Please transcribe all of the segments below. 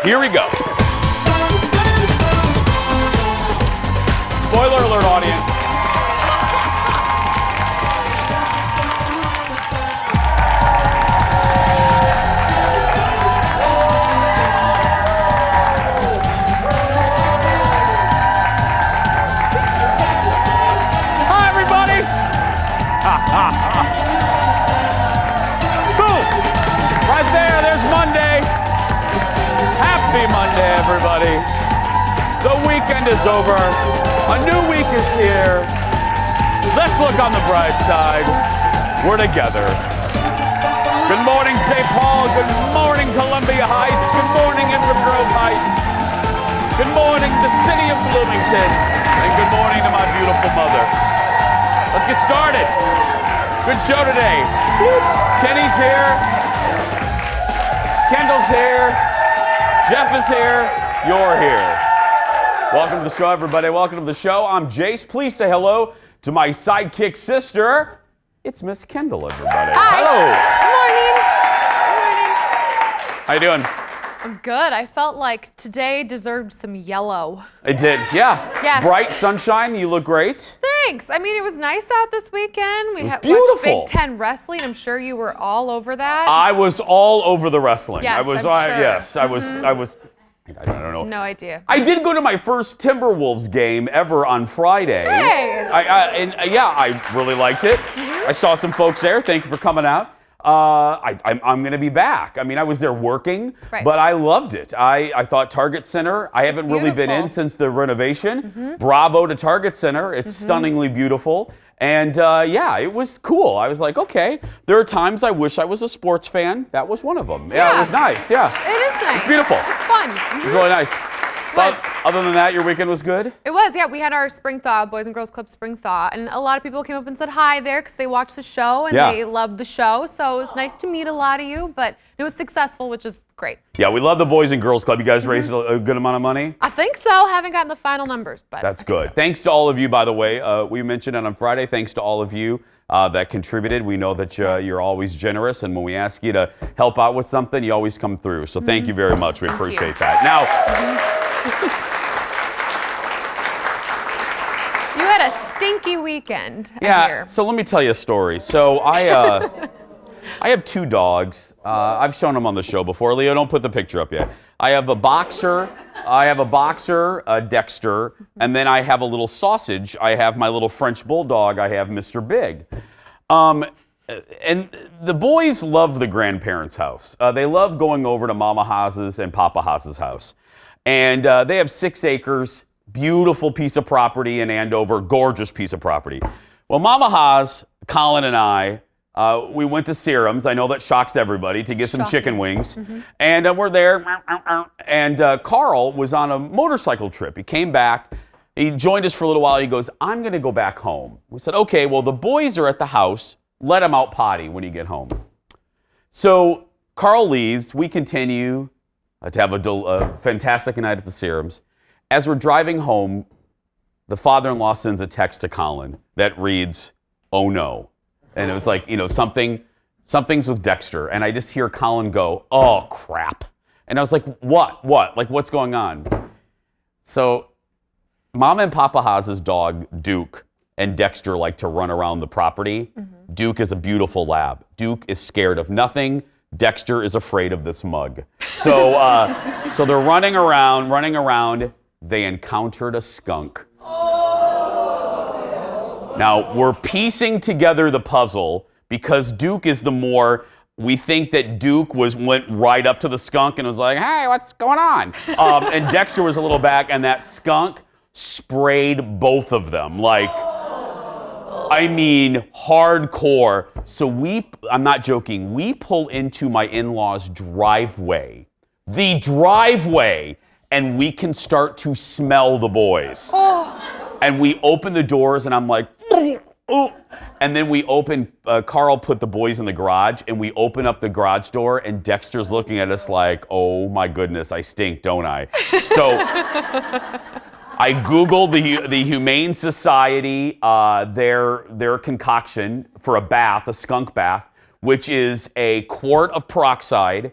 Here we go. Spoiler alert, audience. Hi, everybody. Boom. Right there, there's Monday. Happy Monday, everybody. The weekend is over. A new week is here. Let's look on the bright side. We're together. Good morning, St. Paul. Good morning, Columbia Heights. Good morning, Inwood Grove Heights. Good morning, the city of Bloomington. And good morning to my beautiful mother. Let's get started. Good show today. Kenny's here. Kendall's here. Jeff is here. You're here. Welcome to the show, everybody. Welcome to the show. I'm Jace. Please say hello to my sidekick sister. It's Miss Kendall, everybody. Hi. Hello. How you doing? I'm good. I felt like today deserved some yellow. It did, yeah. Yes. Bright sunshine. You look great. Thanks. I mean, it was nice out this weekend. We had beautiful. Big Ten wrestling. I'm sure you were all over that. I was all over the wrestling. Yes, I was. I'm sure. Yes, I was. I don't know. No idea. I did go to my first Timberwolves game ever on Friday. Hey! I really liked it. I saw some folks there. Thank you for coming out. I'm going to be back. I mean, I was there working, but I loved it. I thought Target Center, I haven't really been in since the renovation. Bravo to Target Center. It's stunningly beautiful. And it was cool. I was like, okay, there are times I wish I was a sports fan. That was one of them. Yeah, it was nice. Yeah. It is nice. It's beautiful. It's fun. It was really nice. But other than that, your weekend was good? It was, yeah. We had our Spring Thaw, Boys and Girls Club Spring Thaw, and a lot of people came up and said hi there because they watched the show and they loved the show. So it was nice to meet a lot of you, but it was successful, which is great. Yeah, we love the Boys and Girls Club. You guys raised a good amount of money? I think so. Haven't gotten the final numbers, but that's good. So. Thanks to all of you, by the way. We mentioned it on Friday. Thanks to all of you that contributed. We know that you're always generous, and when we ask you to help out with something, you always come through. So thank you very much. We appreciate that. Now. You had a stinky weekend. Yeah, so let me tell you a story. So I have two dogs. I've shown them on the show before. Leo, don't put the picture up yet. I have a boxer, Dexter, and then I have a little sausage. I have my little French bulldog. I have Mr. Big. And the boys love the grandparents' house. They love going over to Mama Haas's and Papa Haas's house. And they have 6 acres. Beautiful piece of property in Andover, gorgeous piece of property. Well, Mama Haas, Colin and I, we went to Serum's. I know that shocks everybody, to get some chicken wings. And we're there, and Carl was on a motorcycle trip. He came back. He joined us for a little while. He goes, I'm going to go back home. We said, okay, well, the boys are at the house. Let them out potty when you get home. So Carl leaves. We continue to have a fantastic night at the Serum's. As we're driving home, the father-in-law sends a text to Colin that reads, oh no. And it was like, something's with Dexter. And I just hear Colin go, oh crap. And I was like, what? Like, what's going on? So Mama and Papa Haas's dog, Duke, and Dexter like to run around the property. Duke is a beautiful lab. Duke is scared of nothing. Dexter is afraid of this mug. So, so they're running around. They encountered a skunk. Now, we're piecing together the puzzle because Duke is the more, we think that Duke went right up to the skunk and was like, hey, what's going on? And Dexter was a little back, and that skunk sprayed both of them. Like, I mean, hardcore. So I'm not joking, we pull into my in-laws' driveway. The driveway. And we can start to smell the boys. And we open the doors, and I'm like, oh. And then we open, Carl put the boys in the garage, and we open up the garage door, and Dexter's looking at us like, oh my goodness, I stink, don't I? So I Googled the Humane Society, their concoction for a bath, a skunk bath, which is a quart of peroxide,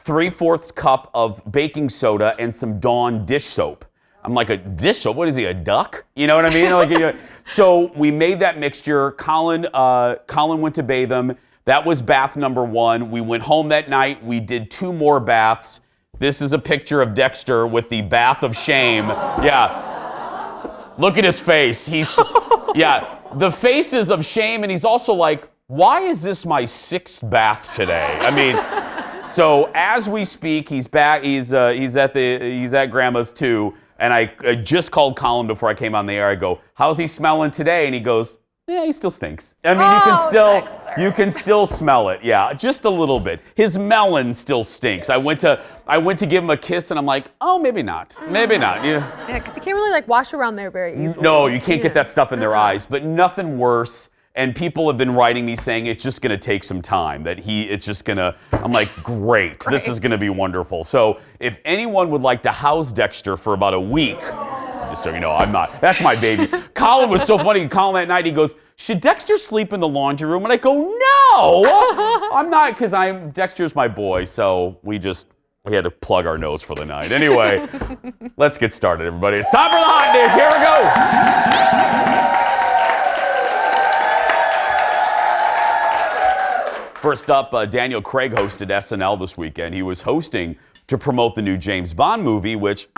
3/4 cup of baking soda, and some Dawn dish soap. I'm like, a dish soap? What is he, a duck? You know what I mean? Like, so we made that mixture. Colin went to bathe him. That was bath number 1. We went home that night. We did 2 more baths. This is a picture of Dexter with the bath of shame. Yeah. Look at his face. The faces of shame, and he's also like, why is this my 6th bath today? I mean, so as we speak, he's back. He's at Grandma's too. And I just called Colin before I came on the air. I go, how's he smelling today? And he goes, yeah, he still stinks. I mean, you can still smell it. Yeah, just a little bit. His melon still stinks. I went to give him a kiss, and I'm like, oh, maybe not. Maybe not. Yeah, because you can't really like wash around there very easily. No, you can't get that stuff in their eyes. But nothing worse. And people have been writing me saying it's just going to take some time, it's just going to, I'm like, great, this is going to be wonderful. So if anyone would like to house Dexter for about a week, just so you know, I'm not, that's my baby. Colin was so funny. Colin that night, he goes, should Dexter sleep in the laundry room? And I go, no, I'm not, because Dexter's my boy. So we had to plug our nose for the night. Anyway, let's get started, everybody. It's time for the hot dish. Here we go. First up, Daniel Craig hosted SNL this weekend. He was hosting to promote the new James Bond movie, which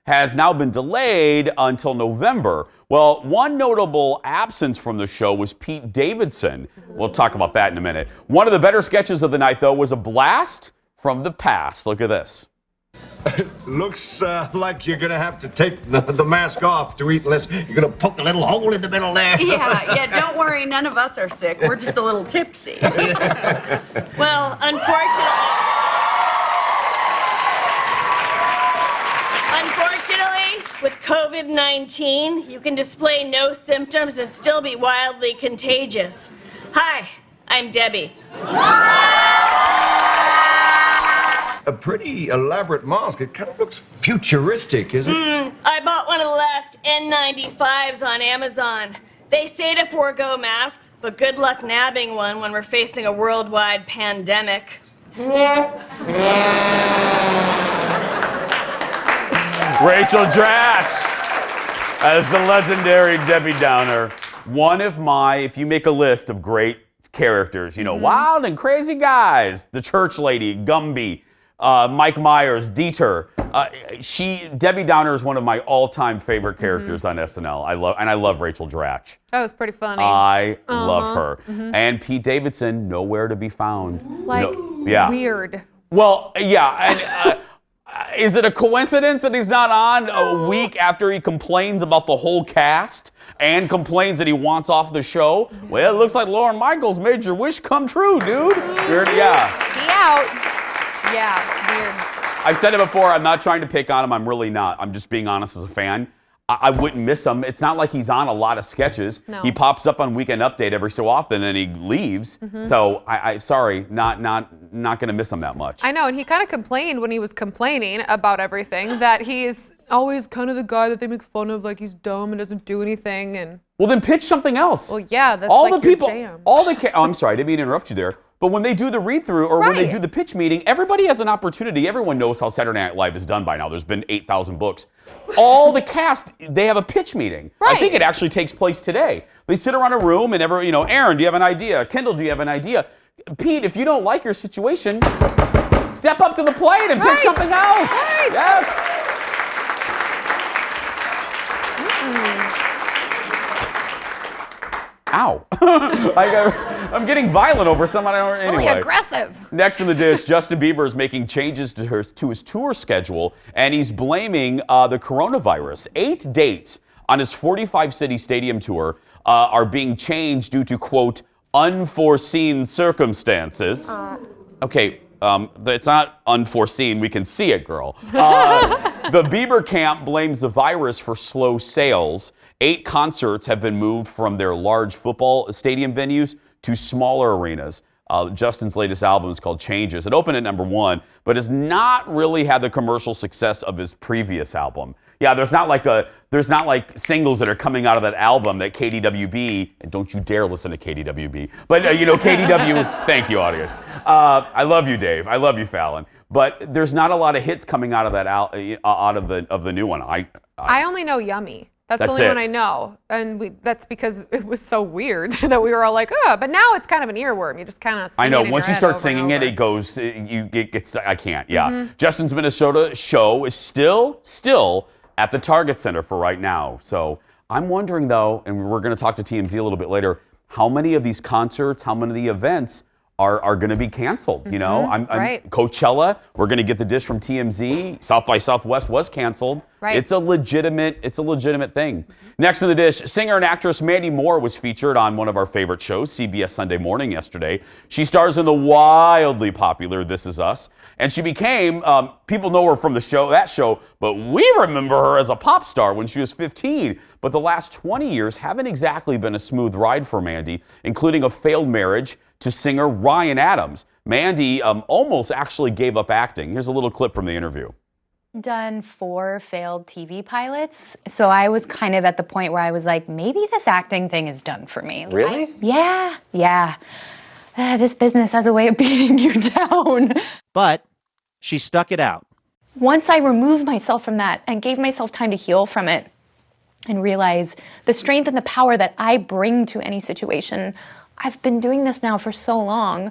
has now been delayed until November. Well, one notable absence from the show was Pete Davidson. We'll talk about that in a minute. One of the better sketches of the night, though, was a blast from the past. Look at this. Looks like you're gonna have to take the mask off to eat unless you're gonna poke a little hole in the middle there. Yeah, don't worry, none of us are sick. We're just a little tipsy. Well, unfortunately, with COVID-19, you can display no symptoms and still be wildly contagious. Hi, I'm Debbie. A pretty elaborate mask. It kind of looks futuristic, isn't it? I bought one of the last N95s on Amazon. They say to forego masks, but good luck nabbing one when we're facing a worldwide pandemic. Rachel Dratch as the legendary Debbie Downer. One of if you make a list of great characters, wild and crazy guys, the church lady, Gumby, Mike Myers, Dieter. Debbie Downer is one of my all-time favorite characters on SNL. I love Rachel Dratch. That was pretty funny. I love her. And Pete Davidson, nowhere to be found. Weird. Well, yeah. And, is it a coincidence that he's not on a week after he complains about the whole cast and complains that he wants off the show? Well, it looks like Lorne Michaels made your wish come true, dude. Yeah. He out. Yeah, weird. I've said it before, I'm not trying to pick on him. I'm really not. I'm just being honest as a fan. I wouldn't miss him. It's not like he's on a lot of sketches. No. He pops up on Weekend Update every so often, and he leaves. So, sorry, not going to miss him that much. I know, and he kind of complained when he was complaining about everything that he's always kind of the guy that they make fun of, like he's dumb and doesn't do anything. And well, then pitch something else. Well, yeah, that's all like the people, your jam. I'm sorry, I didn't mean to interrupt you there. But when they do the read-through or when they do the pitch meeting, everybody has an opportunity. Everyone knows how Saturday Night Live is done by now. There's been 8,000 books. All the cast, they have a pitch meeting. Right. I think it actually takes place today. They sit around a room and Aaron, do you have an idea? Kendall, do you have an idea? Pete, if you don't like your situation, step up to the plate and pick something else. Right. Yes. Ow. I'm getting violent over someone. Anyway. Really aggressive. Next in the dish, Justin Bieber is making changes to his tour schedule, and he's blaming the coronavirus. 8 dates on his 45-city stadium tour are being changed due to, quote, unforeseen circumstances. Okay, it's not unforeseen. We can see it, girl. The Bieber camp blames the virus for slow sales. 8 concerts have been moved from their large football stadium venues to smaller arenas. Justin's latest album is called Changes. It opened at number 1, but has not really had the commercial success of his previous album. Yeah, there's not like singles that are coming out of that album that KDWB, and don't you dare listen to KDWB, but KDW, thank you, audience. I love you, Dave. I love you, Fallon. but there's not a lot of hits coming out of that out of the new one. I only know Yummy. That's the That's only one it. I know, and that's because it was so weird that we were all like, oh. But now it's kind of an earworm. You just kind of. I know. Once you start singing it, it goes. It gets. I can't. Yeah. Justin's Minnesota show is still at the Target Center for right now. So I'm wondering though, and we're going to talk to TMZ a little bit later, how many of these concerts, how many of the events are going to be canceled? You know, right. Coachella, we're going to get the dish from TMZ. South by Southwest was canceled. Right. It's a legitimate thing. Next in the dish, singer and actress Mandy Moore was featured on one of our favorite shows, CBS Sunday Morning yesterday. She stars in the wildly popular This Is Us, and she became, people know her from that show, but we remember her as a pop star when she was 15. But the last 20 years haven't exactly been a smooth ride for Mandy, including a failed marriage to singer Ryan Adams. Mandy almost actually gave up acting. Here's a little clip from the interview. Done 4 failed TV pilots, so I was kind of at the point where I was like, maybe this acting thing is done for me. Really? Yeah. This business has a way of beating you down. But she stuck it out. Once I removed myself from that and gave myself time to heal from it and realize the strength and the power that I bring to any situation, I've been doing this now for so long.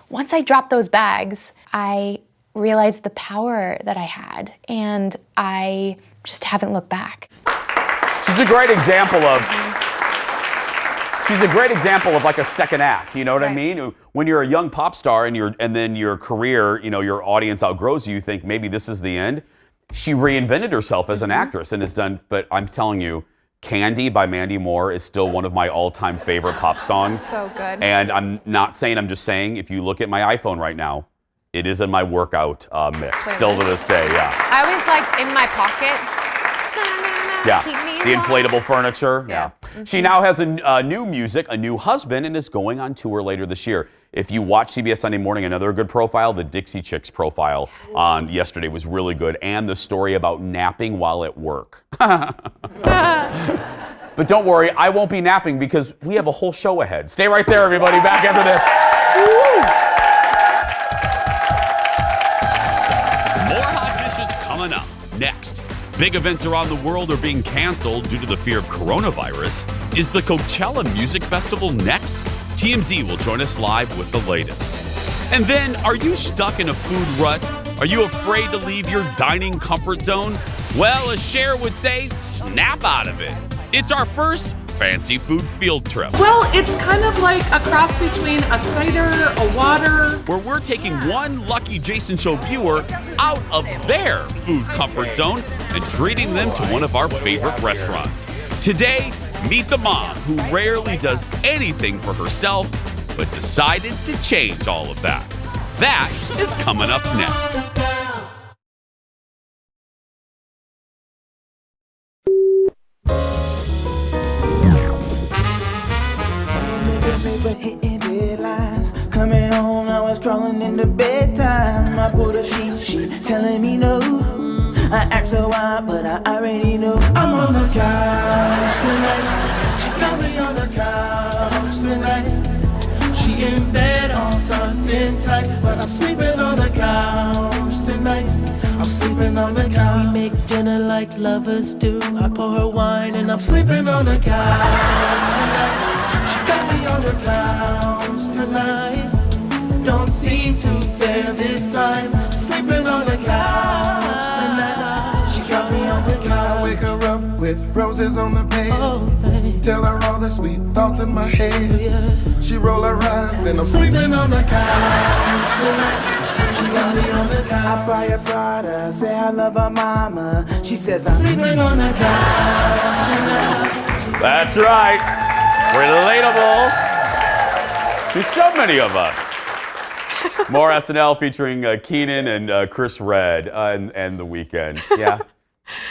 Once I dropped those bags, I realized the power that I had, and I just haven't looked back. She's a great example of like a second act, you know what I mean? When you're a young pop star and then your career, you know, your audience outgrows you, you think maybe this is the end. She reinvented herself as an actress and has done, but I'm telling you, Candy by Mandy Moore is still one of my all-time favorite pop songs. So good. And I'm not saying, I'm just saying, if you look at my iPhone right now, it is in my workout mix, still to this day, yeah. I always liked In My Pocket. Yeah, Keep me the warm. inflatable furniture, yeah. Mm-hmm. She now has a new music, a new husband, and is going on tour later this year. If you watch CBS Sunday Morning, another good profile, the Dixie Chicks profile on yesterday was really good, and the story about napping while at work. But don't worry, I won't be napping because we have a whole show ahead. Stay right there, everybody. Back after this. More hot dishes coming up next. Big events around the world are being canceled due to the fear of coronavirus. Is the Coachella Music Festival next? TMZ will join us live with the latest. And then, are you stuck in a food rut? Are you afraid to leave your dining comfort zone? Well, as Cher would say, snap out of it. It's our first fancy food field trip. Well, it's kind of like a cross between a cider, a water. Where we're taking one lucky Jason Show viewer out of their food comfort zone and treating them to one of our favorite restaurants. Today, meet the mom who rarely does anything for herself, but decided to change all of that. That is coming up next. Hitting deadlines. Coming home, I was crawling into bedtime. I pulled a she telling me no. I asked her why, but I already know. I'm on the couch tonight. She got me on the couch tonight. She in bed all tucked in tight, but I'm sleeping on the couch tonight. I'm sleeping on the couch. We make dinner like lovers do. I pour her wine and I'm sleeping on the couch tonight. Got me on the couch tonight. Don't seem to fair this time. Sleeping on the couch tonight. She got me on the couch. I wake her up with roses on the bed. Oh, hey. Tell her all the sweet thoughts in my head. Yeah. She roll her eyes and I'm sleeping on the couch tonight. She got me on the couch. I buy a Prada, say I love her mama. She says I'm sleeping on the couch tonight. That's right. Relatable to so many of us. More SNL featuring Keenan and Chris Redd and The Weeknd. Yeah,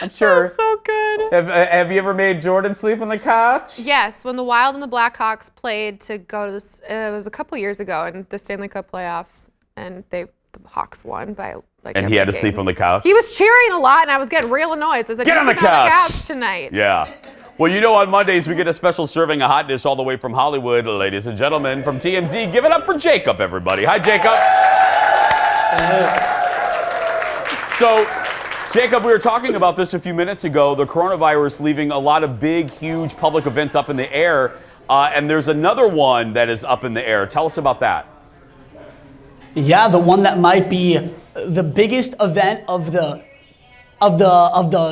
I'm sure. That's so good. Have you ever made Jordan sleep on the couch? Yes, when the Wild and the Blackhawks played to go to this, it was a couple years ago in the Stanley Cup playoffs, and the Hawks won by like. And he had to sleep on the couch. He was cheering a lot, and I was getting real annoyed. So I said, "Get on the couch tonight." Yeah. Well, you know, on Mondays we get a special serving of hot dish all the way from Hollywood. Ladies and gentlemen, from TMZ, give it up for Jacob, everybody. Hi, Jacob. So, Jacob, we were talking about this a few minutes ago, the coronavirus leaving a lot of big, huge public events up in the air, and there's another one that is up in the air. Tell us about that. Yeah, the one that might be the biggest event of the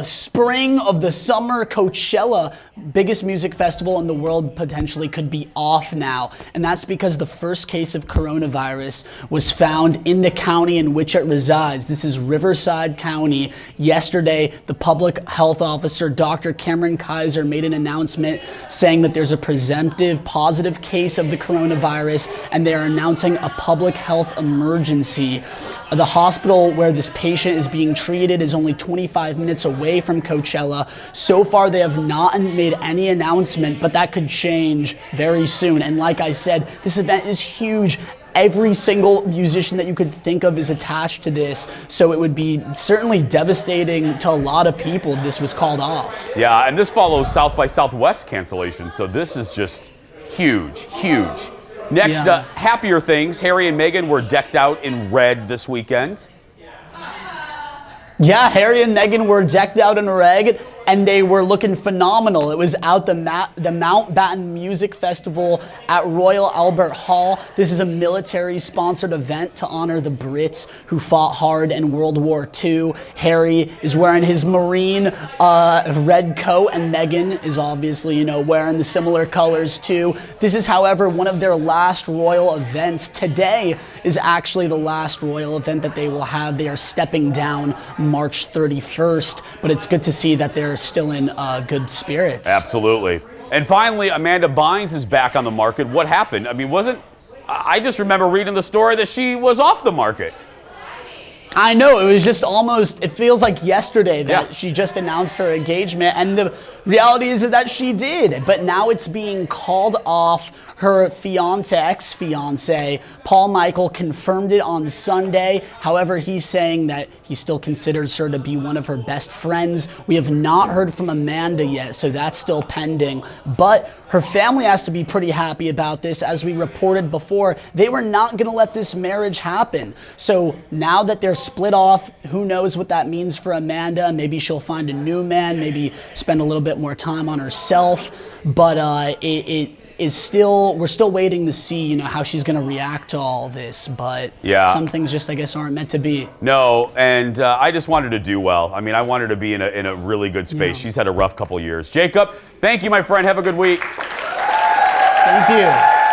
spring, of the summer, Coachella, biggest music festival in the world, potentially could be off now. And that's because the first case of coronavirus was found in the county in which it resides. This is Riverside County. Yesterday, the public health officer, Dr. Cameron Kaiser, made an announcement saying that there's a presumptive positive case of the coronavirus, and they are announcing a public health emergency. The hospital where this patient is being treated is only 25 minutes away from Coachella. So far, they have not made any announcement, but that could change very soon. And like I said, this event is huge. Every single musician that you could think of is attached to this, so it would be certainly devastating to a lot of people if this was called off. Yeah, and this follows South by Southwest cancellation, so this is just huge, huge. Next, happier things. Harry and Meghan were decked out in red this weekend. Yeah, Harry and Meghan were decked out in red, and they were looking phenomenal. It was out the Mountbatten Music Festival at Royal Albert Hall. This is a military-sponsored event to honor the Brits who fought hard in World War II. Harry is wearing his Marine red coat, and Meghan is obviously, wearing the similar colors too. This is, however, one of their last royal events. Today is actually the last royal event that they will have. They are stepping down March 31st, but it's good to see that they're still in good spirits. Absolutely. And finally, Amanda Bynes is back on the market. What happened? I mean, I just remember reading the story that she was off the market. I know, it was just it feels like yesterday that she just announced her engagement, and the reality is that she did, but now it's being called off. Her ex-fiance, Paul Michael, confirmed it on Sunday. However, he's saying that he still considers her to be one of her best friends. We have not heard from Amanda yet, so that's still pending. But her family has to be pretty happy about this. As we reported before, they were not going to let this marriage happen. So now that they're split off, who knows what that means for Amanda. Maybe she'll find a new man, maybe spend a little bit more time on herself. But we're still waiting to see, how she's going to react to all this. But some things just, I guess, aren't meant to be. No, and I just wanted to do well. I mean, I wanted to be in a really good space. She's had a rough couple years. Jacob, thank you, my friend. Have a good week. Thank you.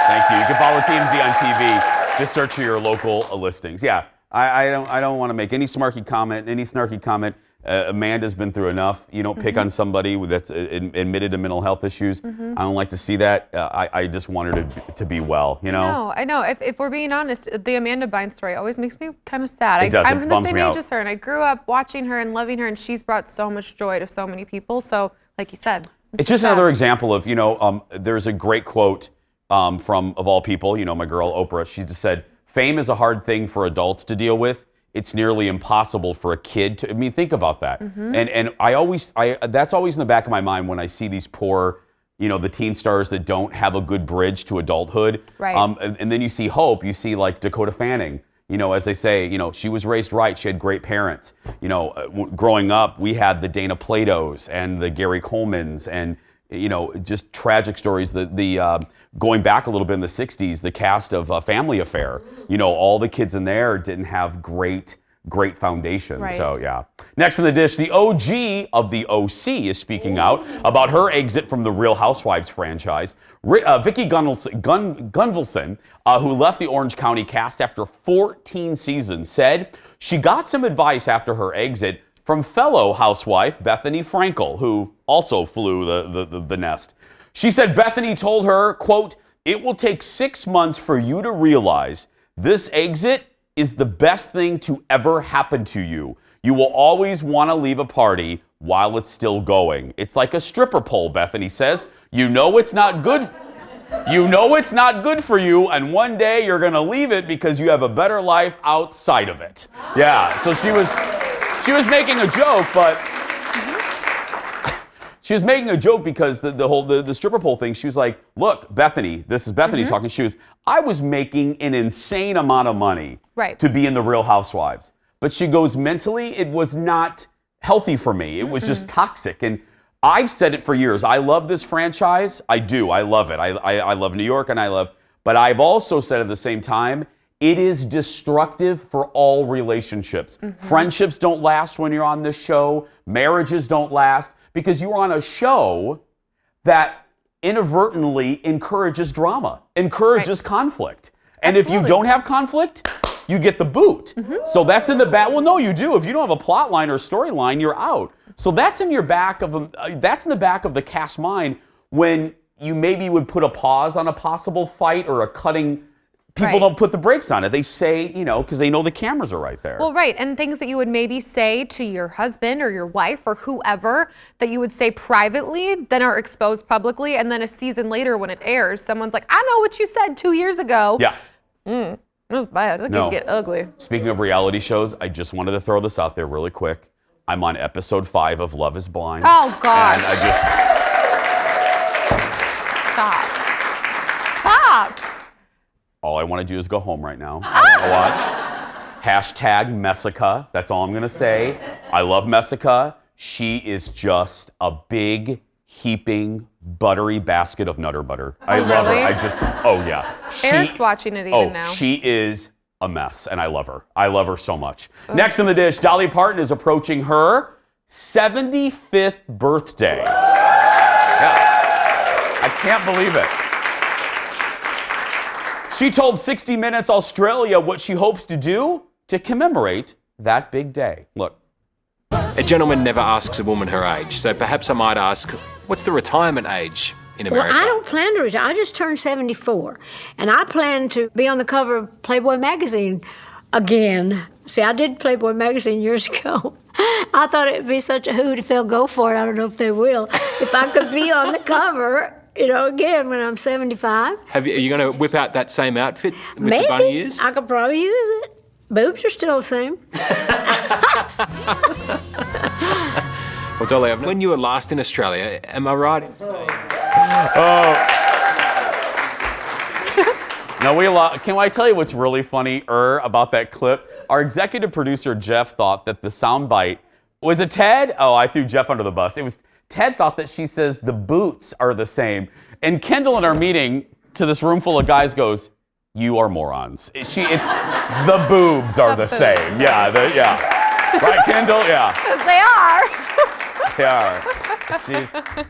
Thank you. You can follow TMZ on TV. Just search for your local listings. Yeah, I don't want to make any snarky comment. Amanda's been through enough. You don't pick on somebody that's admitted to mental health issues. I don't like to see that. I just want her to be well, I know. If we're being honest, the Amanda Bynes story always makes me kind of sad. It does. I'm It the bums same me age out. as her, and I grew up watching her and loving her, and she's brought so much joy to so many people. So, like you said, it's just another example of, there's a great quote from, of all people, my girl Oprah. She just said, "Fame is a hard thing for adults to deal with. It's nearly impossible for a kid to." I mean, think about that. And that's always in the back of my mind when I see these poor, the teen stars that don't have a good bridge to adulthood. Right. And then you see hope. You see like Dakota Fanning. As they say, she was raised right. She had great parents. Growing up, we had the Dana Platos and the Gary Colemans and just tragic stories. The going back a little bit in the 60s, the cast of Family Affair, all the kids in there didn't have great foundations. Right. So, yeah. Next on the dish, the OG of the OC is speaking out about her exit from the Real Housewives franchise. Vicki Gunvalson, who left the Orange County cast after 14 seasons, said she got some advice after her exit from fellow housewife Bethany Frankel, who also flew the nest. She said Bethany told her, quote, "It will take 6 months for you to realize this exit is the best thing to ever happen to you. You will always want to leave a party while it's still going. It's like a stripper pole," Bethany says. You know it's not good for you, and one day you're going to leave it because you have a better life outside of it. Yeah, so she was making a joke, but she was making a joke because the stripper pole thing, she was like, "Look, Bethany," this is Bethany talking, she was, "I was making an insane amount of money to be in the Real Housewives. But she goes, mentally, it was not healthy for me. It was just toxic. And I've said it for years. I love this franchise. I do. I love it. I love New York, but I've also said at the same time, it is destructive for all relationships. Friendships don't last when you're on this show. Marriages don't last because you're on a show that inadvertently encourages drama, encourages conflict. And if you don't have conflict, you get the boot. So that's in the back. Well, no, you do. If you don't have a plot line or storyline, you're out. So that's in your back of that's in the back of the cast mind when you maybe would put a pause on a possible fight or a cutting. People don't put the brakes on it. They say, because they know the cameras are right there. Well, right. And things that you would maybe say to your husband or your wife or whoever that you would say privately, then are exposed publicly. And then a season later when it airs, someone's like, I know what you said 2 years ago. Yeah. It was bad. It can get ugly. Speaking of reality shows, I just wanted to throw this out there really quick. I'm on episode 5 of Love is Blind. Oh, gosh. And I just... Stop. All I want to do is go home right now. I want to watch #Messica. That's all I'm going to say. I love Messica. She is just a big, heaping, buttery basket of Nutter Butter. I love her. Yeah. Eric's watching it even now. She is a mess, and I love her. I love her so much. Next in the dish, Dolly Parton is approaching her 75th birthday. Yeah. I can't believe it. She told 60 Minutes Australia what she hopes to do to commemorate that big day. Look. A gentleman never asks a woman her age, so perhaps I might ask, what's the retirement age in America? Well, I don't plan to retire. I just turned 74, and I plan to be on the cover of Playboy magazine again. See, I did Playboy magazine years ago. I thought it'd be such a hoot if they'll go for it. I don't know if they will. If I could be on the cover, again when I'm 75. Are you going to whip out that same outfit with Maybe. the bunny ears? I could probably use it. Boobs are still the same. Well, Dolly, when you were last in Australia, am I right in saying? Now, can I tell you what's really funny about that clip? Our executive producer, Jeff, thought that the soundbite, was it Ted? Oh, I threw Jeff under the bus. It was Ted thought that she says the boots are the same. And Kendall in our meeting to this room full of guys goes, you are morons. It's the boobs are the same. Yeah. Right, Kendall? Yeah. Because they are. They are.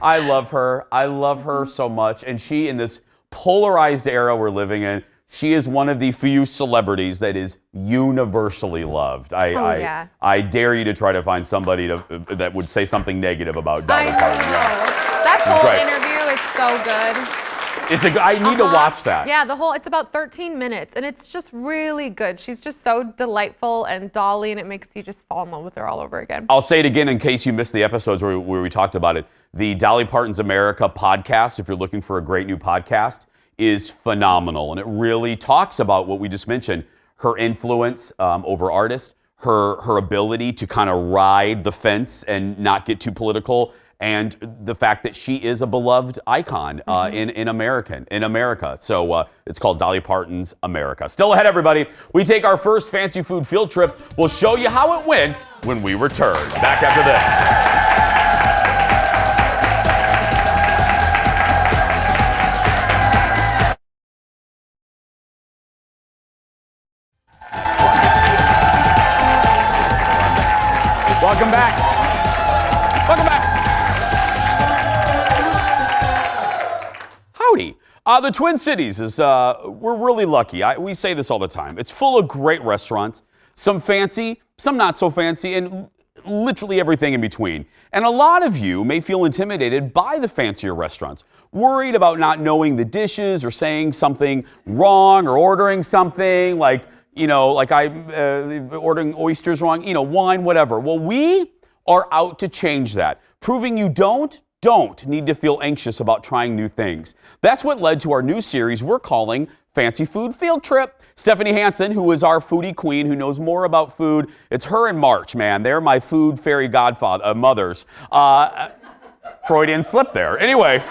I love her. I love her so much. And she, in this polarized era we're living in, she is one of the few celebrities that is universally loved. I dare you to try to find somebody that would say something negative about Dolly Parton. That whole interview is so good. I need to watch that. Yeah, it's about 13 minutes, and it's just really good. She's just so delightful and Dolly, and it makes you just fall in love with her all over again. I'll say it again in case you missed the episodes where we talked about it. The Dolly Parton's America podcast, if you're looking for a great new podcast, is phenomenal. And it really talks about what we just mentioned, her influence over artists, her ability to kind of ride the fence and not get too political, and the fact that she is a beloved icon in America. So it's called Dolly Parton's America. Still ahead, everybody. We take our first fancy food field trip. We'll show you how it went when we return. Back after this. Welcome back. Howdy. The Twin Cities we're really lucky. We say this all the time. It's full of great restaurants, some fancy, some not so fancy, and literally everything in between. And a lot of you may feel intimidated by the fancier restaurants, worried about not knowing the dishes or saying something wrong or ordering something like I ordering oysters wrong, wine, whatever. Well, we are out to change that, proving you don't need to feel anxious about trying new things. That's what led to our new series we're calling Fancy Food Field Trip. Stephanie Hansen, who is our foodie queen, who knows more about food, it's her and March, man. They're my food fairy mothers. Freudian slip there. Anyway.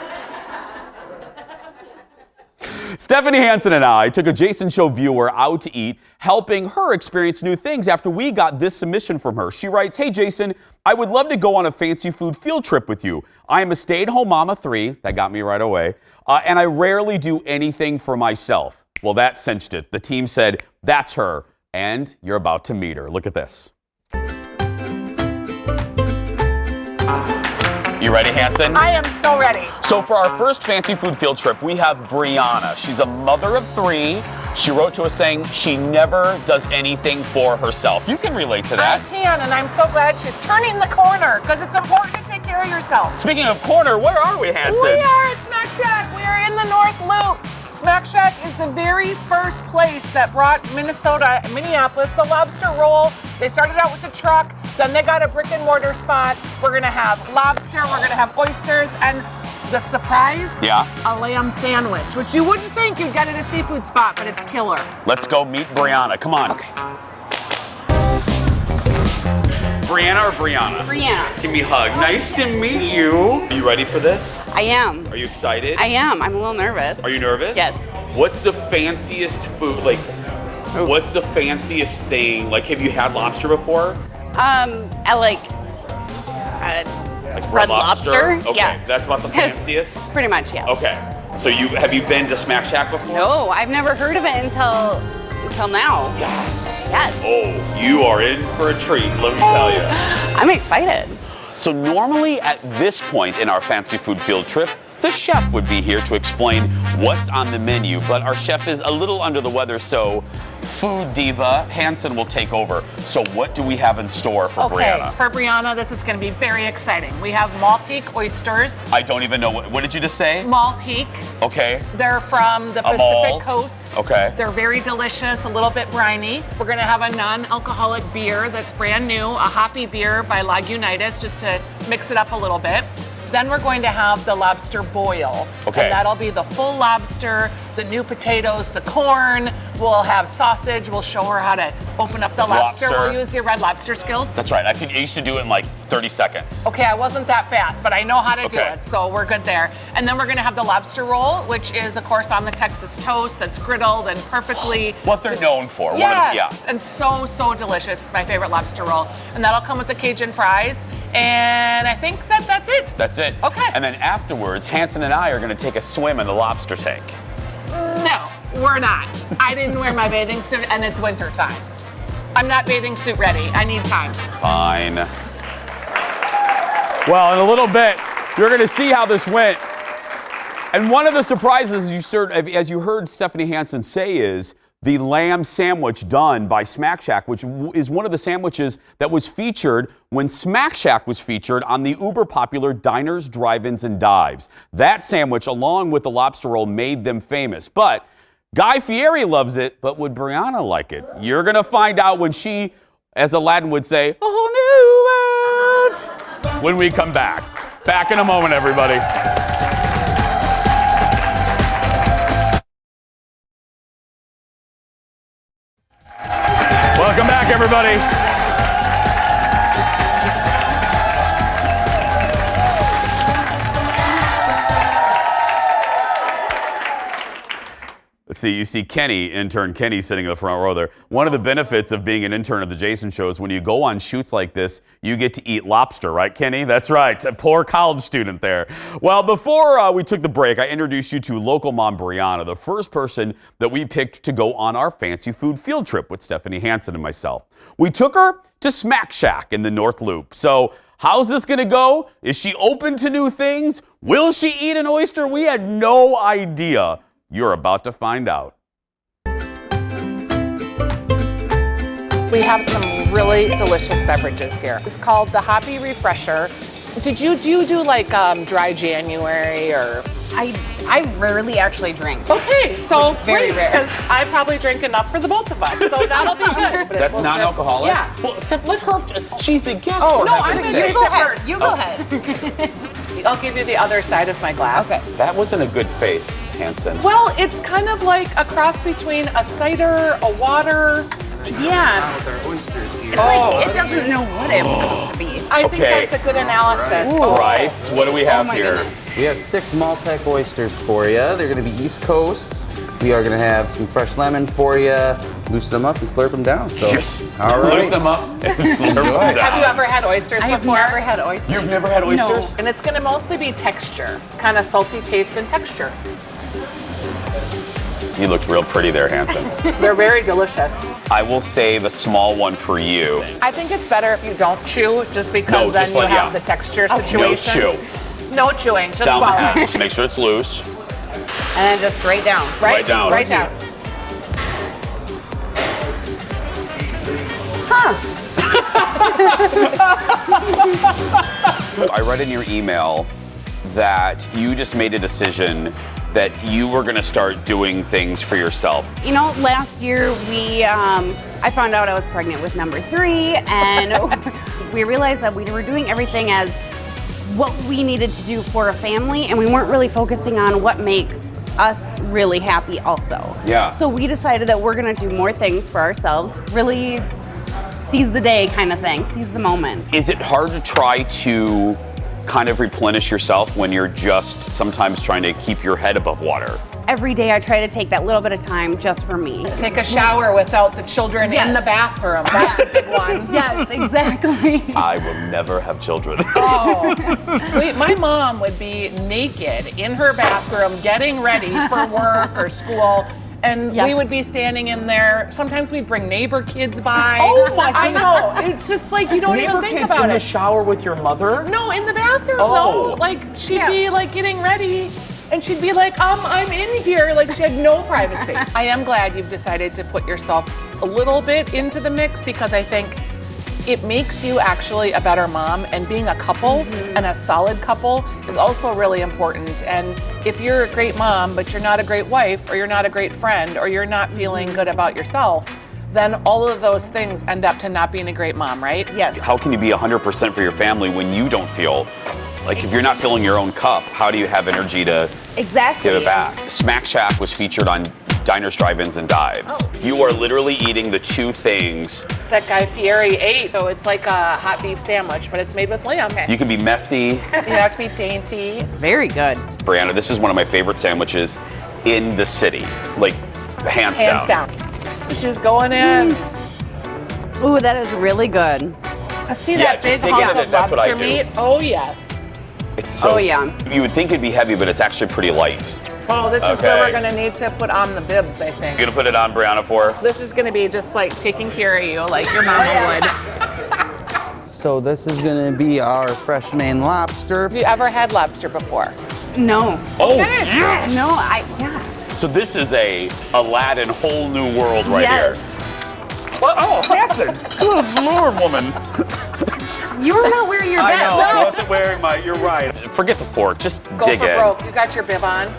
Stephanie Hansen and I took a Jason Show viewer out to eat, helping her experience new things after we got this submission from her. She writes, "Hey Jason, I would love to go on a fancy food field trip with you. I am a stay-at-home mom of 3, that got me right away, and I rarely do anything for myself." Well, that cinched it. The team said, that's her, and you're about to meet her. Look at this. You ready, Hansen? I am so ready. So for our first fancy food field trip, we have Brianna. She's a mother of 3. She wrote to us saying she never does anything for herself. You can relate to that. I can, and I'm so glad she's turning the corner because it's important to take care of yourself. Speaking of corner, where are we, Hansen? We are at Smack Shack. We are in the North Loop. Smack Shack is the very first place that brought Minnesota and Minneapolis the lobster roll. They started out with the truck, then they got a brick and mortar spot. We're gonna have lobster, we're gonna have oysters, and the surprise, a lamb sandwich, which you wouldn't think you'd get at a seafood spot, but it's killer. Let's go meet Brianna. Come on. Okay. Brianna or Brianna? Brianna. Give me a hug. Nice to meet you. Are you ready for this? I am. Are you excited? I am. I'm a little nervous. Are you nervous? Yes. What's the fanciest food? Like, what's the fanciest thing? Like, have you had lobster before? I like red lobster. Okay, Yeah. that's about the fanciest? Pretty much, yeah. Okay. So have you been to Smack Shack before? No, I've never heard of it until now. Yes. Yes. Oh, you are in for a treat, let me tell you. I'm excited. So normally at this point in our fancy food field trip, the chef would be here to explain what's on the menu, but our chef is a little under the weather, so food diva Hansen will take over. So what do we have in store for Brianna? For Brianna, this is going to be very exciting. We have Mall Peak oysters. I don't even know what did you just say? Mall Peak. Okay. They're from the Pacific Coast. Okay. They're very delicious, a little bit briny. We're going to have a non-alcoholic beer that's brand new, a hoppy beer by Lagunitas, just to mix it up a little bit. Then we're going to have the lobster boil. Okay. And that'll be the full lobster, the new potatoes, the corn. We'll have sausage. We'll show her how to open up the lobster. We'll use your red lobster skills. That's right. I used to do it in like 30 seconds. Okay, I wasn't that fast, but I know how to do it, so we're good there. And then we're gonna have the lobster roll, which is, of course, on the Texas toast that's griddled and perfectly. What they're known for. Yes, and so delicious. It's my favorite lobster roll. And that'll come with the Cajun fries. And I think that's it. That's it. Okay. And then afterwards, Hansen and I are gonna take a swim in the lobster tank. No, we're not. I didn't wear my bathing suit, and it's winter time. I'm not bathing suit ready. I need time. Fine. Well, in a little bit, you're going to see how this went. And one of the surprises, as you heard Stephanie Hansen say, is the lamb sandwich done by Smack Shack, which is one of the sandwiches that was featured when Smack Shack was featured on the uber popular Diners, Drive-Ins, and Dives. That sandwich, along with the lobster roll, made them famous. But Guy Fieri loves it, but would Brianna like it? You're going to find out when she, as Aladdin would say, a whole new world, when we come back. Back in a moment, everybody. Welcome back, everybody. Let's see, you see Kenny, intern Kenny, sitting in the front row there. One of the benefits of being an intern of the Jason Show is when you go on shoots like this, you get to eat lobster, right, Kenny? That's right, a poor college student there. Well, before we took the break, I introduced you to local mom Brianna, the first person that we picked to go on our fancy food field trip with Stephanie Hansen and myself. We took her to Smack Shack in the North Loop. So how's this gonna go? Is she open to new things? Will she eat an oyster? We had no idea. You're about to find out. We have some really delicious beverages here. It's called the Hoppy Refresher. Do you do like dry January or? I rarely actually drink. Okay, so Very great, rare. because I probably drink enough for the both of us, so that'll be good. That's non-alcoholic? Yeah. Well, so let her, she's the guest. Oh, for no, I'm heaven's gonna sake. taste it first. You go ahead. I'll give you the other side of my glass. Okay. That wasn't a good face, Hansen. Well, it's kind of like a cross between a cider, a water. Yeah. With our oysters here. It's like it doesn't know what it wants to be. I think Okay. that's a good analysis. Ooh. Bryce, what do we have my here? goodness. We have 6 Maltec oysters for you. They're going to be East Coast. We are going to have some fresh lemon for you. Loosen them up and slurp them down. So, Yes. all right. Loosen them up and slurp them down. Have you ever had oysters I've before? never had oysters. You've never had oysters? And it's going to mostly be texture. It's kind of salty taste and texture. You looked real pretty there, Hanson. They're very delicious. I will save a small one for you. I think it's better if you don't chew, just because No, then just you let- have yeah. the texture No situation. chew. No chewing, just Down the swallow. hatch. Make sure it's loose. And then just straight down. Right down. Right down. I read in your email that you just made a decision that you were going to start doing things for yourself. You know, last year I found out I was pregnant with number 3, and we realized that we were doing everything as what we needed to do for a family, and we weren't really focusing on what makes us really happy also. Yeah. So we decided that we're gonna do more things for ourselves, really seize the day kind of thing, seize the moment. Is it hard to try to kind of replenish yourself when you're just sometimes trying to keep your head above water? Every day I try to take that little bit of time just for me. Take a shower without the children in the bathroom. That's a big one. Yes, exactly. I will never have children. Wait, my mom would be naked in her bathroom getting ready for work or school. And we would be standing in there. Sometimes we'd bring neighbor kids by. Oh my I know. It's just like you don't even think about in it. the shower with your mother? No, in the bathroom Oh. though. Like she'd be like getting ready and she'd be like, I'm in here. Like she had no privacy. I am glad you've decided to put yourself a little bit into the mix because I think it makes you actually a better mom, and being a couple and a solid couple is also really important. And if you're a great mom, but you're not a great wife, or you're not a great friend, or you're not feeling good about yourself, then all of those things end up to not being a great mom, right? Yes. How can you be 100% for your family when you don't feel like, if you're not filling your own cup, how do you have energy to Exactly. give it back? Smack Shack was featured on Diners, Drive-Ins, and Dives. You are literally eating the two things. That Guy Fieri ate. So it's like a hot beef sandwich, but it's made with lamb. You can be messy. You have to be dainty. It's very good. Brianna, this is one of my favorite sandwiches in the city. Like, hands down. She's going in. Ooh, that is really good. I see Yeah, that big just take hunk it in of it. That's what I lobster do. meat. Oh, yes. It's so, Oh, yeah. You would think it'd be heavy, but it's actually pretty light. Oh, this is Okay. where we're going to need to put on the bibs, I think. You gonna put it on, Brianna, for? This is going to be just like taking care of you, like your mama would. So this is going to be our fresh Maine lobster. Have you ever had lobster before? No. Oh, yes! No, yeah. So this is a Aladdin whole new world right Yes. here. What? Oh, that's it. Good Lord, woman. You were not wearing your I bib. know, I wasn't wearing my, you're right. Forget the fork, just Go dig for in. broke. You got your bib on.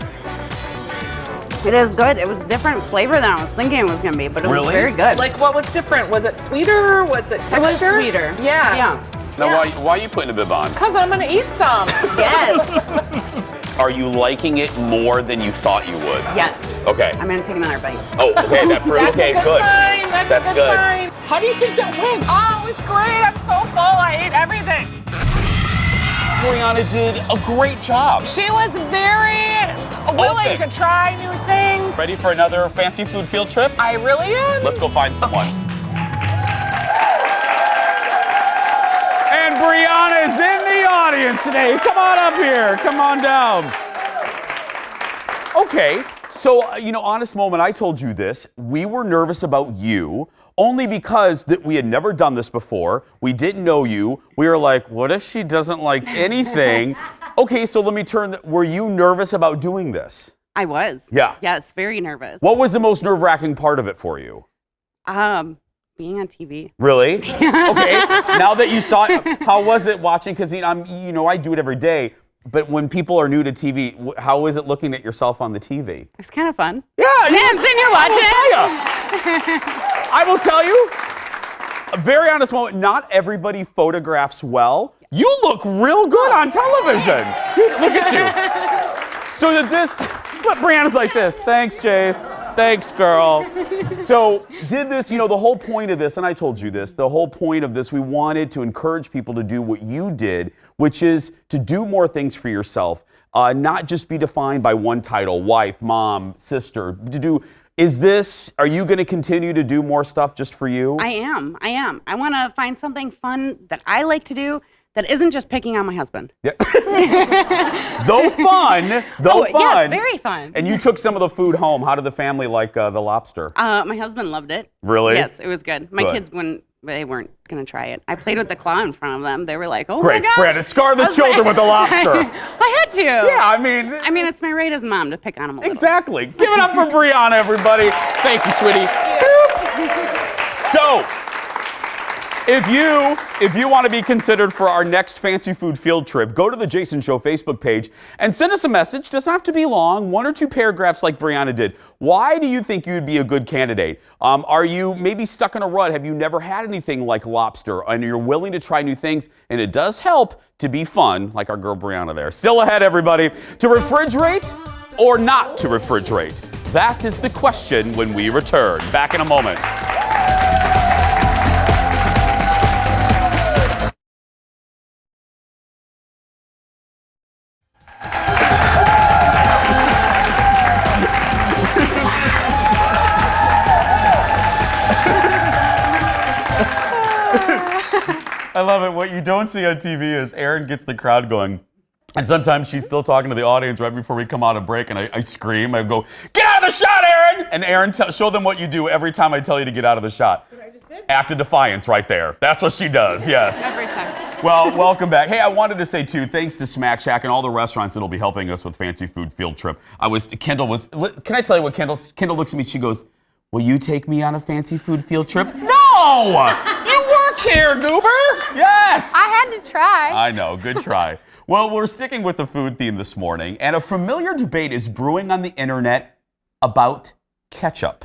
It is good. It was a different flavor than I was thinking it was going to be, but it was Really? very good. Like, what was different? Was it sweeter? Was it texture? It was sweeter. Yeah. Yeah. Now, why are you putting a bib on? Because I'm going to eat some. Yes. Are you liking it more than you thought you would? Yes. Okay. I'm going to take another bite. Oh, okay, that proves, That's okay, a good good. sign. That's a good sign. How do you think that went? Oh, it was great. I'm so full. I ate everything. Brianna did a great job. She was very willing Open. to try new things. Ready for another fancy food field trip? I really am. Let's go find someone. And Brianna is in the audience today. Come on up here. Come on down. Okay, so, honest moment, I told you this. We were nervous about you only because that we had never done this before. We didn't know you. We were like, what if she doesn't like anything? Okay, so let me turn. Were you nervous about doing this? I was. Yeah. Yes, very nervous. What was the most nerve-wracking part of it for you? Being on TV. Really? Okay. Now that you saw it, how was it watching? Because I do it every day. But when people are new to TV, how is it looking at yourself on the TV? It's kind of fun. Yeah, Hanson, you're watching I will tell you, a very honest moment. Not everybody photographs well. You look real good on television. Look at you. So did this? But Brianna's like this. Thanks, Jace. Thanks, girl. So did this, the whole point of this, and I told you this, the whole point of this, we wanted to encourage people to do what you did, which is to do more things for yourself. not just be defined by one title, wife, mom, sister. Are you going to continue to do more stuff just for you? I am. I want to find something fun that I like to do that isn't just picking on my husband. Yeah. Though fun. Yes, very fun. And you took some of the food home. How did the family like the lobster? My husband loved it. Really? Yes, it was good. My kids they weren't going to try it. I played with the claw in front of them. They were like, oh Great, my gosh. Brandon, scar the children with the lobster. I had to. Yeah, I mean, it's my right as mom to pick on them a little. Exactly. Give it up for Brianna, everybody. Thank you, sweetie. So, if you want to be considered for our next fancy food field trip, go to the Jason Show Facebook page and send us a message. Doesn't have to be long, 1 or 2 paragraphs like Brianna did. Why do you think you'd be a good candidate? Are you maybe stuck in a rut? Have you never had anything like lobster and you're willing to try new things? And it does help to be fun, like our girl Brianna there. Still ahead, everybody. To refrigerate or not to refrigerate? That is the question when we return. Back in a moment. I love it. What you don't see on TV is Erin gets the crowd going. And sometimes she's still talking to the audience right before we come out of break, and I scream. I go, get out of the shot, Erin! And Erin, show them what you do every time I tell you to get out of the shot. What I just did? Act of defiance right there. That's what she does, yes. Every time. Well, welcome back. Hey, I wanted to say, too, thanks to Smack Shack and all the restaurants that'll be helping us with Fancy Food Field Trip. Can I tell you what Kendall looks at me, she goes, will you take me on a Fancy Food Field Trip? No! You work here, goober! Yes! I had to try. I know, good try. Well, we're sticking with the food theme this morning, and a familiar debate is brewing on the internet about ketchup.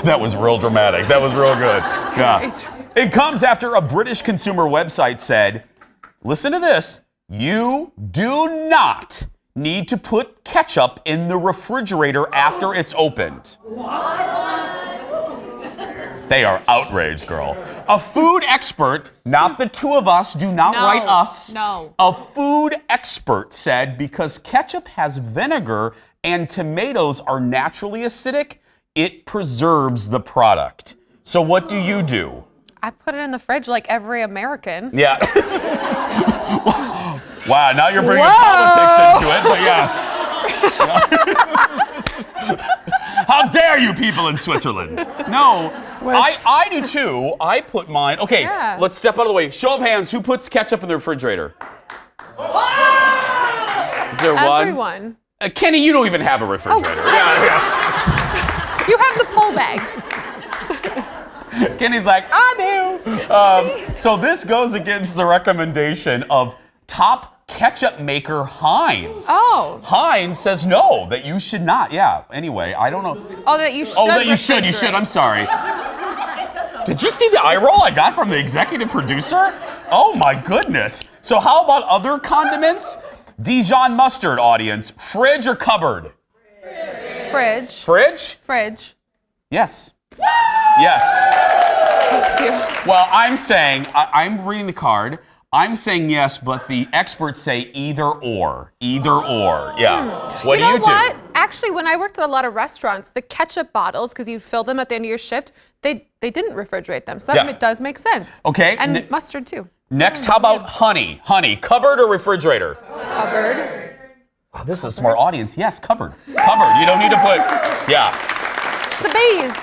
That was real dramatic. That was real good. Yeah. It comes after a British consumer website said, listen to this, you do not need to put ketchup in the refrigerator after it's opened. What? They are outraged, girl. A food expert, not the two of us, do not write us. No. A food expert said because ketchup has vinegar and tomatoes are naturally acidic, it preserves the product. So what do you do? I put it in the fridge like every American. Yeah. Wow, now you're bringing politics into it, but yes. How dare you people in Switzerland? No, I do too. I put mine. Okay, Let's step out of the way. Show of hands, who puts ketchup in the refrigerator? Is there one? Everyone. Kenny, you don't even have a refrigerator. Oh. You have the pull bags. Kenny's like, I do. So this goes against the recommendation of top ketchup maker Heinz. Oh. Heinz says no, that you should not. Yeah, anyway, I don't know. Oh, that you should. Oh, that you should. You should. I'm sorry. Did you see the eye roll I got from the executive producer? Oh, my goodness. So how about other condiments? Dijon mustard, audience. Fridge or cupboard? Fridge. Fridge? Fridge. Yes. Yes. Thank you. Well, I'm saying, I'm reading the card. I'm saying yes, but the experts say either or. Either or. Yeah. What do you do? You know what? Actually, when I worked at a lot of restaurants, the ketchup bottles, because you'd fill them at the end of your shift, they didn't refrigerate them. So that does make sense. Okay. And mustard too. Next, how about honey? Honey, cupboard or refrigerator? Cupboard. Oh, this is a smart audience. Yes, cupboard. Cupboard. You don't need to put, The bees.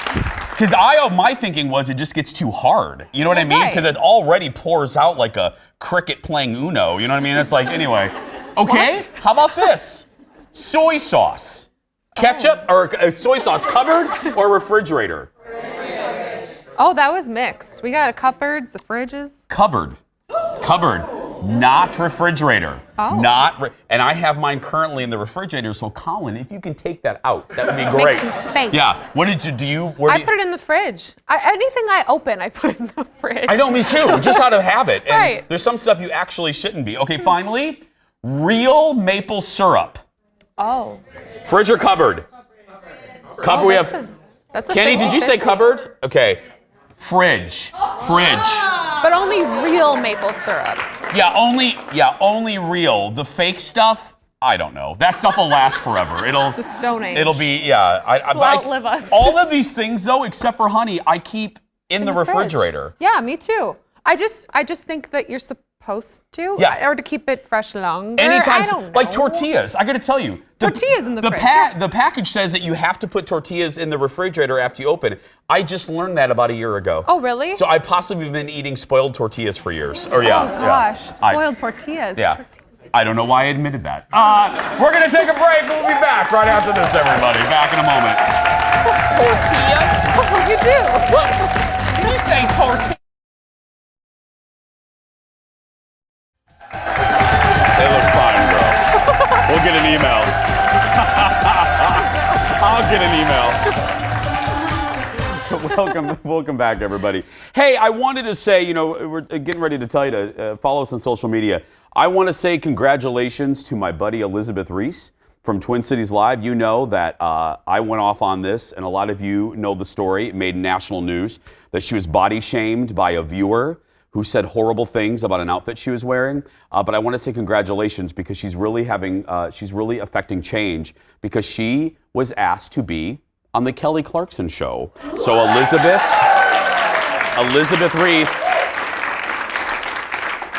Because my thinking was it just gets too hard. You know what I mean? Because it already pours out like a cricket playing Uno. You know what I mean? It's like, anyway. Okay, how about this? Soy sauce. Ketchup or soy sauce, cupboard or refrigerator? Oh, that was mixed. We got a cupboards, the fridges. Cupboard. Cupboard. Not refrigerator. Oh. And I have mine currently in the refrigerator, so Colin, if you can take that out, that would be great. Make some space. Yeah. What did you do? I put it in the fridge. Anything I open, I put in the fridge. I know, me too, just out of habit. And right. There's some stuff you actually shouldn't be. Okay, finally, real maple syrup. Oh. Fridge or cupboard? Cupboard, we have. That's a Kenny, did you say cupboard? Okay. Fridge. Fridge. But only real maple syrup. Yeah, only real. The fake stuff, I don't know. That stuff will last forever. The Stone Age. It'll be, yeah. Will outlive us. All of these things, though, except for honey, I keep in the refrigerator. Fridge. Yeah, me too. I just think that you're supposed to, or to keep it fresh longer. Anytime, I don't know. like tortillas. I got to tell you, tortillas in the fridge. The package says that you have to put tortillas in the refrigerator after you open it. I just learned that about a year ago. Oh, really? So I possibly been eating spoiled tortillas for years. Or Oh gosh, spoiled tortillas. Yeah. I don't know why I admitted that. We're gonna take a break. We'll be back right after this, everybody. Back in a moment. Tortillas? Oh, you do. What? Did you say tortillas? They look fine, bro. We'll get an email. I'll get an email. Welcome back, everybody. Hey, I wanted to say, we're getting ready to tell you to follow us on social media. I want to say congratulations to my buddy Elizabeth Reese from Twin Cities Live. You know that I went off on this, and a lot of you know the story. It made national news that she was body shamed by a viewer who said horrible things about an outfit she was wearing. But I want to say congratulations because she's really affecting change because she was asked to be on the Kelly Clarkson show. So Elizabeth Reese,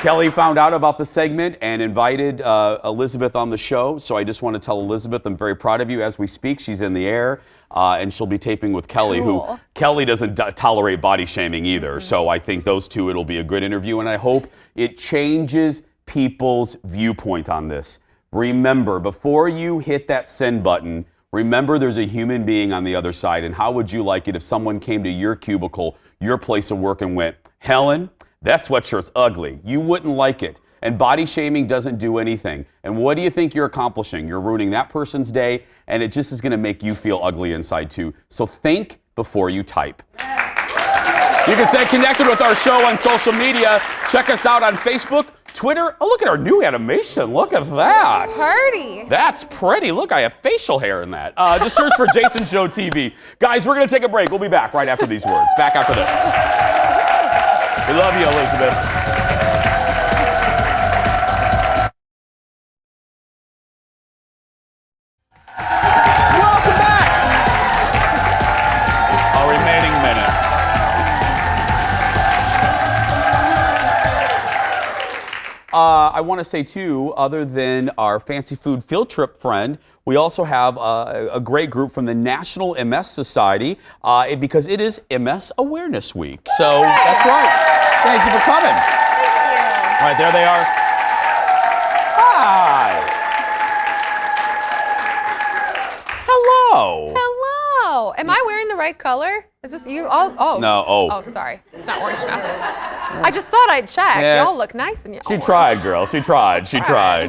Kelly found out about the segment and invited Elizabeth on the show. So I just want to tell Elizabeth, I'm very proud of you as we speak. She's in the air and she'll be taping with Kelly, who Kelly doesn't tolerate body shaming either. So I think those two, it'll be a good interview. And I hope it changes people's viewpoint on this. Remember, before you hit that send button, remember there's a human being on the other side. And how would you like it if someone came to your cubicle, your place of work, and went, Helen, that sweatshirt's ugly. You wouldn't like it. And body shaming doesn't do anything. And what do you think you're accomplishing? You're ruining that person's day, and it just is going to make you feel ugly inside too. So think before you type. You can stay connected with our show on social media. Check us out on Facebook, Twitter. Oh, look at our new animation. Look at that. Pretty. That's pretty. Look, I have facial hair in that. Just search for Jason Show TV. Guys, we're going to take a break. We'll be back right after these words. Back after this. We love you, Elizabeth. Welcome back. Our remaining minutes. I want to say, too, other than our fancy food field trip friend, we also have a great group from the National MS Society because it is MS Awareness Week. So that's right. Thank you for coming. Thank you. All right, there they are. Hi. Hello. Hello. Am I wearing the right color? Is this you? Oh. No, Oh, sorry. It's not orange enough. I just thought I'd check. Yeah. Y'all look nice in your She tried, girl. She tried.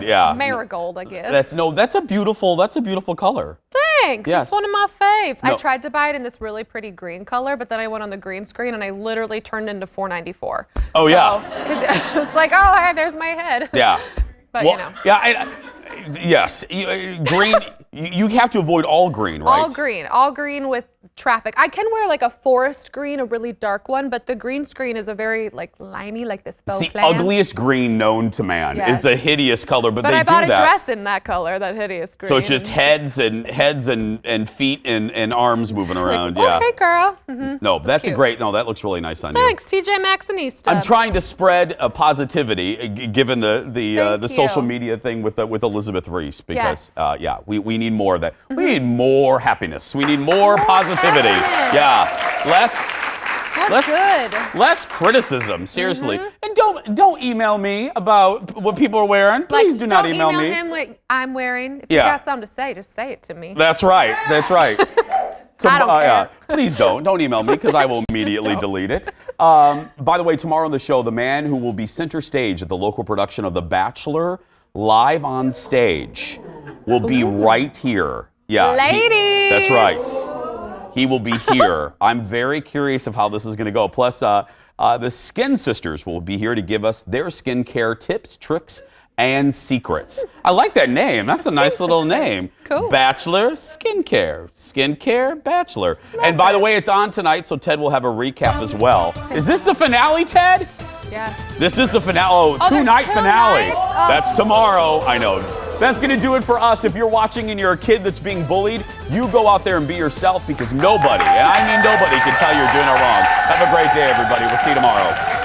Yeah. Marigold, I guess. That's a beautiful color. Thanks. Yes. It's one of my faves. No. I tried to buy it in this really pretty green color, but then I went on the green screen and I literally turned into $4.94. Oh, yeah. Because I was like, oh, hey, there's my head. Yeah. But well, Yeah. Yes. Green. You have to avoid all green, right? All green with traffic. I can wear like a forest green, a really dark one, but the green screen is a very like liney, like this faux It's the ugliest green known to man. Yes. It's a hideous color, but they I do bought that. a dress in that color, that hideous green. So it's just heads and feet and arms moving around. Yeah. Okay, girl. Mm-hmm. No, that's cute. No, that looks really nice on Thanks, TJ Maxx and East. I'm trying to spread positivity, given the social media thing with Elizabeth Reese, because we need more of that. Mm-hmm. We need more happiness. We need more positivity. Yeah, less criticism. Seriously, and don't email me about what people are wearing. Please do not email me. Don't email him what I'm wearing. If Yeah. you got something to say, just say it to me. That's right. That's right. I don't care. Please don't email me because I will immediately delete it. By the way, tomorrow on the show, the man who will be center stage at the local production of The Bachelor live on stage will be right here. Yeah, ladies. That's right. He will be here. I'm very curious of how this is going to go. Plus, the Skin Sisters will be here to give us their skincare tips, tricks, and secrets. I like that name. That's a nice little name. Cool. Bachelor Skincare Bachelor. And by the way, it's on tonight, so Ted will have a recap as well. Is this the finale, Ted? Yes. This is the finale. Oh, two-night finale. That's tomorrow. I know. That's going to do it for us. If you're watching and you're a kid that's being bullied, you go out there and be yourself, because nobody, and I mean nobody, can tell you're doing it wrong. Have a great day, everybody. We'll see you tomorrow.